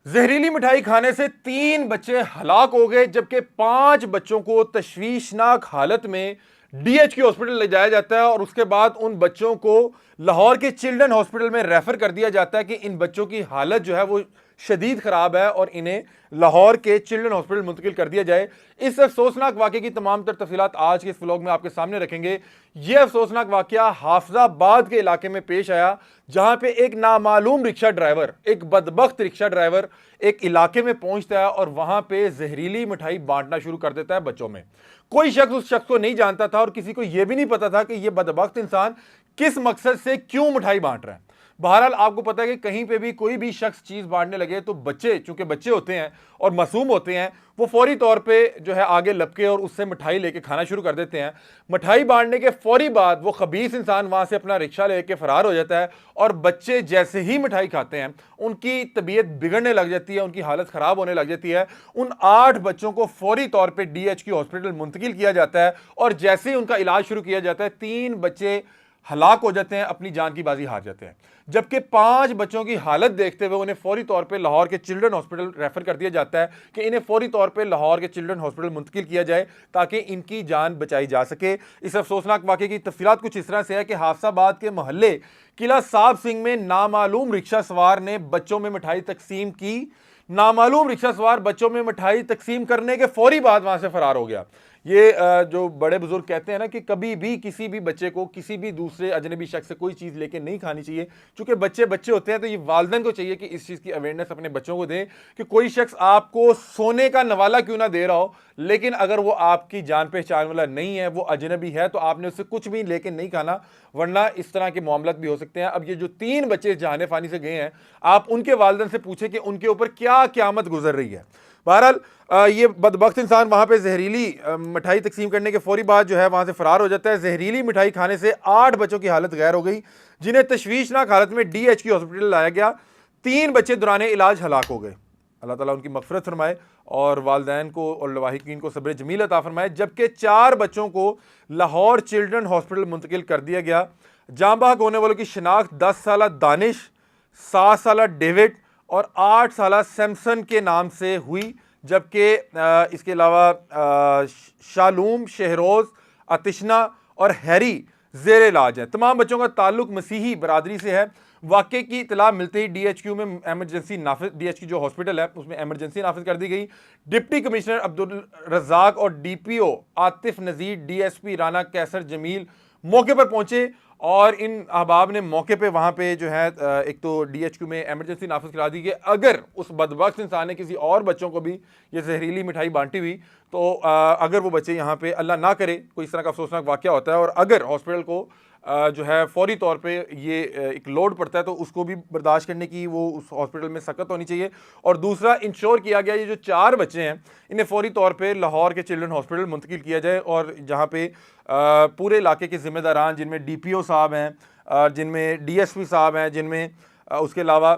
जहरीली मिठाई खाने से 3 बच्चे हलाक हो गए, जबकि 5 बच्चों को तशवीशनाक हालत में डीएचक्यू हॉस्पिटल ले जाया जाता है और उसके बाद उन बच्चों को लाहौर के चिल्ड्रन हॉस्पिटल में रेफर कर दिया जाता है कि इन बच्चों की हालत जो है वो शदीद खराब है और इन्हें लाहौर के चिल्ड्रन हॉस्पिटल मुंतकिल कर दिया जाए। इस अफसोसनाक वाकये की तमाम तर तफसीलात आज के इस व्लॉग में आपके सामने रखेंगे। यह अफसोसनाक वाकया हाफिजाबाद के इलाके में पेश आया, जहां पे एक नामालूम रिक्शा ड्राइवर, एक बदबख्त रिक्शा ड्राइवर एक इलाके में पहुंचता है और वहां पे जहरीली मिठाई बांटना शुरू कर देता है बच्चों में। कोई शख्स उस शख्स को नहीं जानता था और किसी को यह भी नहीं पता था कि यह बदबख्त इंसान किस मकसद से क्यों मिठाई बांट रहा है। बहरहाल आपको पता है कि कहीं पे भी कोई भी शख्स चीज बांटने लगे तो बच्चे, चूंकि बच्चे होते हैं और मासूम होते हैं, वो फौरी तौर पे जो है आगे लपके और उससे मिठाई लेके खाना शुरू कर देते हैं। मिठाई बांटने के फौरी बाद वो खबीस इंसान वहां से अपना रिक्शा लेके फरार हो जाता है और बच्चे जैसे ही मिठाई खाते हैं उनकी तबीयत बिगड़ने लग जाती है, उनकी हालत खराब होने लग जाती है। उन 8 बच्चों को फौरी तौर पर डीएचक्यू हॉस्पिटल मुंतकिल किया जाता है और जैसे ही उनका इलाज शुरू किया जाता है 3 बच्चे हलाक हो जाते हैं, अपनी जान की बाजी हार जाते हैं। जबकि 5 बच्चों की हालत देखते हुए उन्हें फौरी तौर पे लाहौर के चिल्ड्रन हॉस्पिटल रेफर कर दिया जाता है कि इन्हें फौरी तौर पे लाहौर के चिल्ड्रन हॉस्पिटल मुंतकिल किया जाए ताकि इनकी जान बचाई जा सके। इस अफसोसनाक वाकये की तफसीलात कुछ इस तरह से है कि हाफिजाबाद के मोहल्ले किला साहब सिंह में नामालूम रिक्शा सवार ने बच्चों में मिठाई तकसीम की। नामालूम रिक्शा सवार बच्चों में मिठाई तकसीम करने के फौरी बाद वहां से फरार हो गया। ये जो बड़े बुजुर्ग कहते हैं ना कि कभी भी किसी भी बच्चे को किसी भी दूसरे अजनबी शख्स से कोई चीज़ लेके नहीं खानी चाहिए। चूंकि बच्चे बच्चे होते हैं तो ये वालिदैन को चाहिए कि इस चीज़ की अवेयरनेस अपने बच्चों को दें कि कोई शख्स आपको सोने का नवाला क्यों ना दे रहा हो, लेकिन अगर वो आपकी जान पहचान वाला नहीं है, वो अजनबी है, तो आपने उससे कुछ भी लेके नहीं खाना, वरना इस तरह के मामला भी हो सकते हैं। अब ये जो 3 बच्चे जहाने फानी से गए हैं, आप उनके वालिदैन से पूछे कि उनके ऊपर क्या क़यामत गुजर रही है। बहरहाल ये बदबख्त इंसान वहाँ पे जहरीली मिठाई तकसीम करने के फौरी बाद जो है वहाँ से फरार हो जाता है। जहरीली मिठाई खाने से 8 बच्चों की हालत गैर हो गई, जिन्हें तशवीशनाक हालत में डीएचक्यू हॉस्पिटल लाया गया। 3 बच्चे दौरान इलाज हलाक हो गए। अल्लाह ताला उनकी मग़फ़िरत फरमाए और वालिदैन को और लवाहिकीन को सब्र जमील अता फरमाए। जबकि 4 बच्चों को लाहौर चिल्ड्रन हॉस्पिटल मुंतकिल कर दिया गया। जाँ बहक होने वालों की शिनाख्त 10 साला दानिश, 7 साला डेविड और 8 साला सैमसन के नाम से हुई, जबकि इसके अलावा शालूम, शहरोज, अतिशना और हैरी जेर इलाज है। तमाम बच्चों का ताल्लुक मसीही बरादरी से है। वाक़े की इतला मिलते ही डीएचक्यू में एमरजेंसी नाफिज, डीएचक्यू जो हॉस्पिटल है उसमें एमरजेंसी नाफिज कर दी गई। डिप्टी कमिश्नर अब्दुल रज़ाक और डीपीओ आतिफ नज़ीर, डीएसपी राना कैसर जमील मौके पर पहुंचे और इन अहबाब ने मौके पे वहाँ पे जो है एक तो डीएचक्यू में एमरजेंसी नाफिज करा दी कि अगर उस बदबख्त इंसान ने किसी और बच्चों को भी ये जहरीली मिठाई बांटी हुई तो अगर वो बच्चे यहाँ पे अल्लाह ना करे कोई इस तरह का अफसोसनाक वाक़या होता है और अगर हॉस्पिटल को जो है फौरी तौर पे ये एक लोड पड़ता है तो उसको भी बर्दाश्त करने की वो उस हॉस्पिटल में सख्त होनी चाहिए। और दूसरा, इंश्योर किया गया ये जो 4 बच्चे हैं इन्हें फौरी तौर पे लाहौर के चिल्ड्रन हॉस्पिटल मुंतकिल किया जाए और जहाँ पे पूरे इलाके के ज़िम्मेदारान, जिनमें डीपीओ साहब हैं, जिनमें डीएसपी साहब हैं, जिनमें उसके अलावा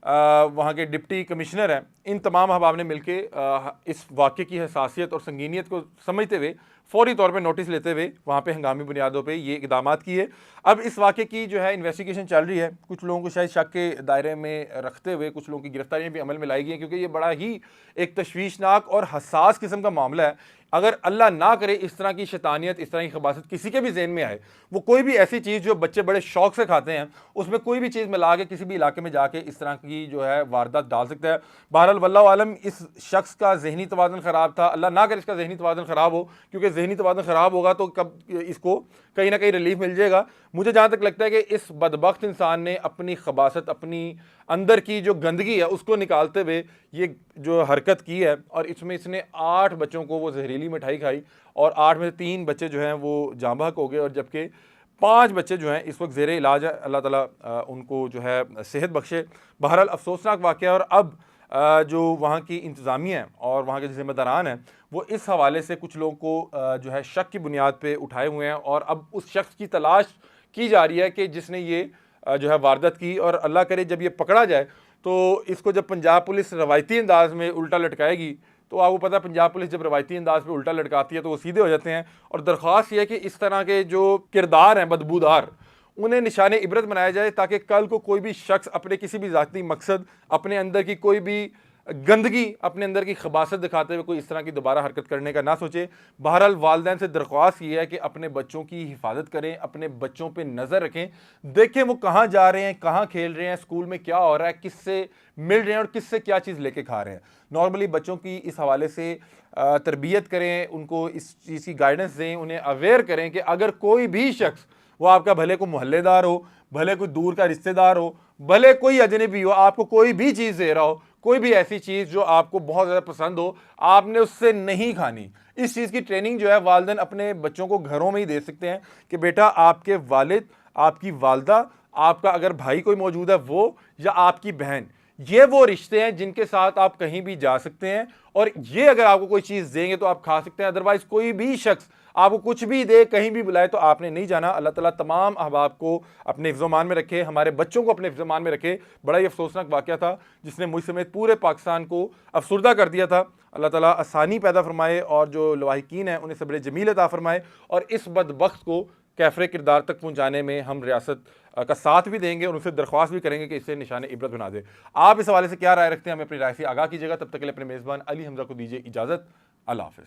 वहाँ के डिप्टी कमिश्नर हैं, इन तमाम अहबाब ने मिलकर इस वाक़े की हसासियत और संगीनियत को समझते हुए फौरी तौर पे नोटिस लेते हुए वहाँ पे हंगामी बुनियादों पे ये इक़दामात किए। अब इस वाक़े की जो है इन्वेस्टिगेशन चल रही है। कुछ लोगों को शायद शक के दायरे में रखते हुए कुछ लोगों की गिरफ्तारियाँ भी अमल में लाई गई हैं, क्योंकि ये बड़ा ही एक तशवीशनाक और हसास किस्म का मामला है। अगर अल्लाह ना करे इस तरह की शैतानियत, इस तरह की खबासत किसी के भी ज़हन में आए, वो कोई भी ऐसी चीज़ जो बच्चे बड़े शौक से खाते हैं उसमें कोई भी चीज़ मिला के किसी भी इलाके में जाके इस तरह की जो है वारदात डाल सकता है। बहरहाल वल्लाहु आलम, इस शख्स का ज़हनी तवाज़ुन ख़राब था। अल्लाह ना करे इसका ज़हनी तवाज़ुन ख़राब हो, क्योंकि ज़हनी तवाज़ुन ख़राब होगा तो कब इसको कहीं ना कहीं रिलीफ मिल जाएगा। मुझे जहाँ तक लगता है कि इस बदबख्त इंसान ने अपनी खबासत, अपनी अंदर की जो गंदगी है उसको निकालते हुए ये जो हरकत की है और इसमें इसने 8 बच्चों को वो जहरीली मिठाई खाई और 8 में से 3 बच्चे जो हैं वो जाँ बहक हो गए और जबकि 5 बच्चे जो हैं इस वक्त ज़ेरे इलाज है। अल्लाह ताला उनको जो है सेहत बख्शे। बहरहाल अफसोसनाक वाक़या। और अब जो वहाँ की इंतज़ामिया है और वहाँ के ज़िम्मेदारान हैं वो इस हवाले से कुछ लोगों को जो है शक की बुनियाद पे उठाए हुए हैं और अब उस शख्स की तलाश की जा रही है कि जिसने ये जो है वारदात की। और अल्लाह करे जब ये पकड़ा जाए तो इसको जब पंजाब पुलिस रवायती अंदाज में उल्टा लटकाएगी तो आपको पता है पंजाब पुलिस जब रवायती अंदाज में उल्टा लटकाती है तो वो सीधे हो जाते हैं। और दरख्वास्त ये है कि इस तरह के जो किरदार हैं बदबूदार, उन्हें निशाने इबरत बनाया जाए ताकि कल को कोई भी शख्स अपने किसी भी ज़ाती मकसद, अपने अंदर की कोई भी गंदगी, अपने अंदर की खबासत दिखाते हुए कोई इस तरह की दोबारा हरकत करने का ना सोचे। बहरहाल वालिदैन से दरख्वास्त ये है कि अपने बच्चों की हिफाजत करें, अपने बच्चों पे नज़र रखें, देखें वो कहाँ जा रहे हैं, कहाँ खेल रहे हैं, स्कूल में क्या हो रहा है, किससे मिल रहे हैं और किससे क्या चीज़ लेके खा रहे हैं। नॉर्मली बच्चों की इस हवाले से तरबियत करें, उनको इस चीज़ की गाइडेंस दें, उन्हें अवेयर करें कि अगर कोई भी शख्स, वो आपका भले को मोहल्लेदार हो, भले कोई दूर का रिश्तेदार हो, भले कोई अजनबी हो, आपको कोई भी चीज़ दे रहा हो, कोई भी ऐसी चीज़ जो आपको बहुत ज़्यादा पसंद हो, आपने उससे नहीं खानी। इस चीज़ की ट्रेनिंग जो है वालिदैन अपने बच्चों को घरों में ही दे सकते हैं कि बेटा आपके वालिद, आपकी वालदा, आपका अगर भाई कोई मौजूद है वो, या आपकी बहन, ये वो रिश्ते हैं जिनके साथ आप कहीं भी जा सकते हैं और ये अगर आपको कोई चीज़ देंगे तो आप खा सकते हैं। अदरवाइज कोई भी शख्स आपको कुछ भी दे, कहीं भी बुलाए, तो आपने नहीं जाना। अल्लाह ताला तमाम अहबाब को अपने हिफ्ज़-ओ-मान में रखे, हमारे बच्चों को अपने हिफ्ज़-ओ-मान में रखे। बड़ा ही अफसोसनाक वाक़या था जिसने मुझ समेत पूरे पाकिस्तान को अफसुर्दा कर दिया था। अल्लाह ताला आसानी पैदा फरमाए और जो लवाहिकीन हैं उन्हें सब्र जमील अता फरमाए और इस बदबख्त को कैफ़रे किरदार तक पहुँचाने में हम रियासत का साथ भी देंगे और उनसे दरख्वास्त भी करेंगे कि इसे निशान इबरत बना दे। आप इस हवाले से क्या राय रखते हैं, हमें अपनी राय से आगाह कीजिएगा। तब तक के लिए अपने मेज़बान अली हमज़ा को दीजिए इजाज़त। अल्लाह हाफ़िज़।